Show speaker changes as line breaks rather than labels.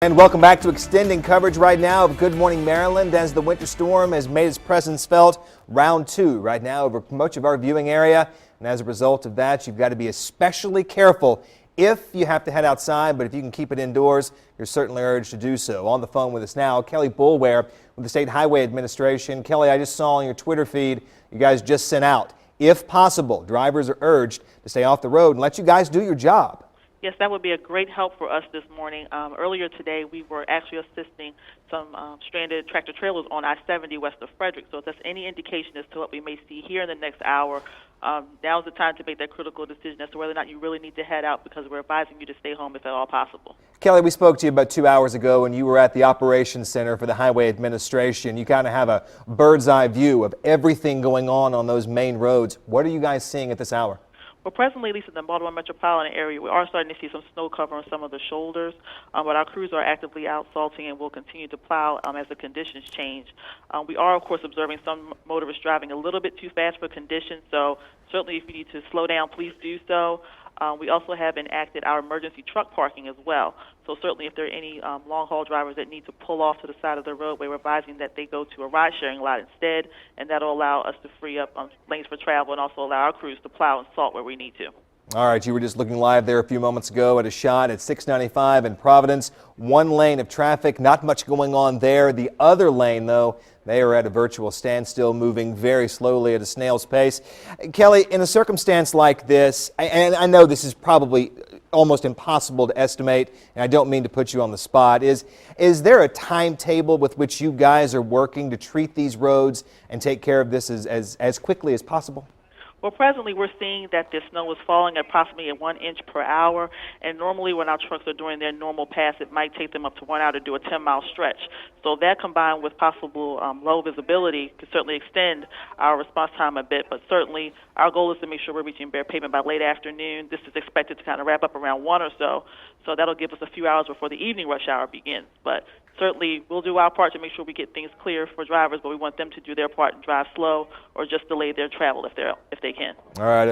And welcome back to extending coverage right now of Good Morning Maryland as the winter storm has made its presence felt. Round 2 right now over much of our viewing area. And as a result of that, you've got to be especially careful if you have to head outside. But if you can keep it indoors, you're certainly urged to do so. On the phone with us now, Kelly Boulware with the State Highway Administration. Kelly, I just saw on your Twitter feed you guys just sent out, if possible, drivers are urged to stay off the road and let you guys do your job.
Yes, that would be a great help for us this morning. Earlier today, we were actually assisting some stranded tractor trailers on I-70 west of Frederick. So if there's any indication as to what we may see here in the next hour, now's the time to make that critical decision as to whether or not you really need to head out, because we're advising you to stay home if at all possible.
Kelly, we spoke to you about 2 hours ago and you were at the Operations Center for the Highway Administration. You kind of have a bird's eye view of everything going on those main roads. What are you guys seeing at this hour?
Well, presently, at least in the Baltimore metropolitan area, we are starting to see some snow cover on some of the shoulders, but our crews are actively out salting and will continue to plow as the conditions change. We are, of course, observing some motorists driving a little bit too fast for conditions, so certainly if you need to slow down, please do so. We also have enacted our emergency truck parking as well. So certainly if there are any long-haul drivers that need to pull off to the side of the roadway, we're advising that they go to a ride-sharing lot instead, and that will allow us to free up lanes for travel and also allow our crews to plow and salt where we need to. All
right, you were just looking live there a few moments ago at a shot at 695 in Providence. One lane of traffic, not much going on there. The other lane, though, they are at a virtual standstill, moving very slowly at a snail's pace. Kelly, in a circumstance like this, and I know this is probably almost impossible to estimate, and I don't mean to put you on the spot, is there a timetable with which you guys are working to treat these roads and take care of this as quickly as possible?
Well, presently we're seeing that the snow is falling approximately at 1 inch per hour, and normally when our trucks are doing their normal pass, it might take them up to 1 hour to do a 10-mile stretch. So that combined with possible low visibility could certainly extend our response time a bit, but certainly our goal is to make sure we're reaching bare pavement by late afternoon. This is expected to kind of wrap up around 1 or so that'll give us a few hours before the evening rush hour begins. But certainly we'll do our part to make sure we get things clear for drivers, but we want them to do their part and drive slow or just delay their travel if they can.
All right.